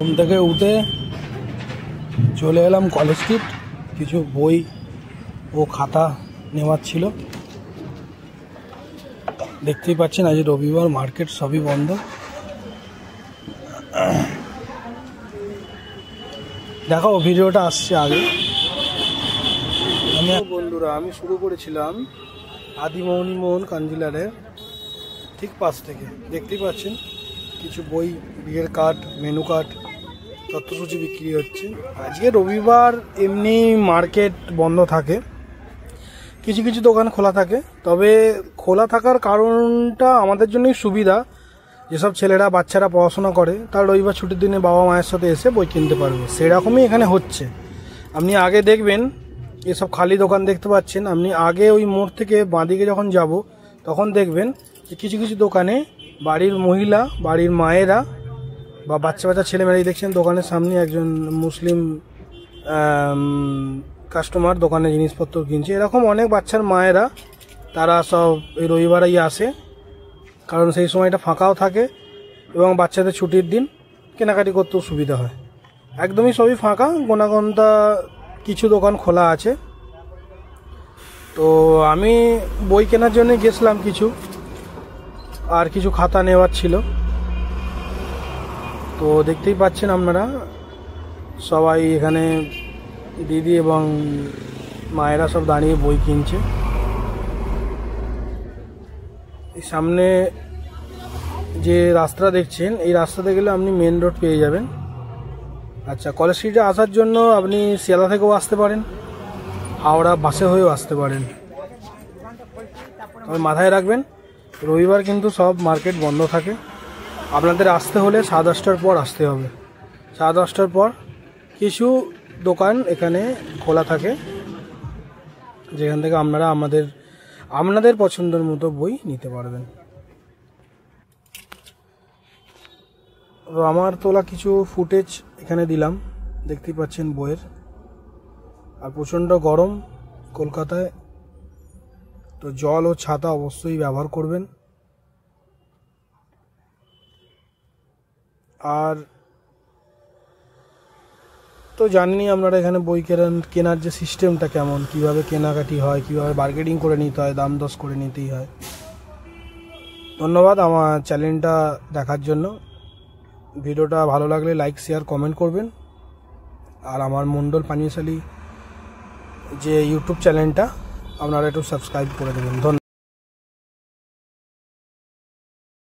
ঘুম থেকে উঠে চলে এলাম কলেজ স্ট্রিট, কিছু বই ও খাতা নেওয়ার ছিল। দেখতেই পাচ্ছেন আজ রবিবার, মার্কেট সবই বন্ধ। দেখো ভিডিওটা আসছে আগে। বন্ধুরা, আমি শুরু করেছিলাম আদিমৌনি মোহন কাঞ্জিলারের ঠিক পাশ থেকে। দেখতেই পাচ্ছেন কিছু বই, বিয়ের কার্ড, মেনু কার্ড, তথ্যসূচি বিক্রি হচ্ছে। আজকে রবিবার, এমনি মার্কেট বন্ধ থাকে, কিছু কিছু দোকান খোলা থাকে। তবে খোলা থাকার কারণটা আমাদের জন্যই সুবিধা, যেসব ছেলেরা বাচ্চারা পড়াশোনা করে তার রবিবার ছুটির দিনে বাবা মায়ের সাথে এসে বই কিনতে পারবে, সেরকমই এখানে হচ্ছে। আপনি আগে দেখবেন এসব খালি দোকান দেখতে পাচ্ছেন। আপনি আগে ওই মোড় থেকে বাঁদিকে যখন যাব তখন দেখবেন যে কিছু কিছু দোকানে বাড়ির মহিলা, বাড়ির মায়েরা বা বাচ্চা বাচ্চা ছেলেমেয়েরাই দেখছেন দোকানের সামনে একজন মুসলিম কাস্টমার দোকানে জিনিসপত্র কিনছে। এরকম অনেক বাচ্চার মায়েরা তারা সব এই রবিবারেই আসে, কারণ সেই সময়টা ফাঁকাও থাকে এবং বাচ্চাদের ছুটির দিন কেনাকাটি করতেও সুবিধা হয়। একদমই সবই ফাঁকা, গোনাগন্তা কিছু দোকান খোলা আছে। তো আমি বই কেনার জন্য গেছিলাম কিছু, আর কিছু খাতা নেওয়ার ছিল। তো দেখতেই পাচ্ছেন আপনারা সবাই এখানে দিদি এবং মায়েরা সব দাঁড়িয়ে বই কিনছে। এই সামনে যে রাস্তাটা দেখছেন, এই রাস্তাতে গেলে আপনি মেন রোড পেয়ে যাবেন। আচ্ছা, কলেজ স্ট্রিটে আসার জন্য আপনি শিয়ালদা থেকেও আসতে পারেন, হাওড়া বাসে হয়েও আসতে পারেন। তবে মাথায় রাখবেন রবিবার কিন্তু সব মার্কেট বন্ধ থাকে। আপনাদের আসতে হলে 10:30টার পর আসতে হবে। 10:30টার পর কিছু দোকান এখানে খোলা থাকে, যেখান থেকে আপনারা আপনাদের পছন্দের মতো বই নিতে পারবেন। তো আমার তোলা কিছু ফুটেজ এখানে দিলাম, দেখতেই পাচ্ছেন বইয়ের। আর প্রচণ্ড গরম কলকাতায়, তো জল ও ছাতা অবশ্যই ব্যবহার করবেন। আর তো জানেনই আপনারা এখানে বই কেনার যে সিস্টেমটা কেমন, কিভাবে কেনাকাটি হয়, কিভাবে বার্গেনিং করে নিতে হয়, দাম দশ করে নিতেই হয়। ধন্যবাদ আমার চ্যানেলটা দেখার জন্য। ভিডিওটা ভালো লাগলে লাইক, শেয়ার, কমেন্ট করবেন। আর আমার মণ্ডল পানিশালী যে ইউটিউব চ্যানেলটা আপনারা একটু সাবস্ক্রাইব করে দেবেন। ধন্যবাদ।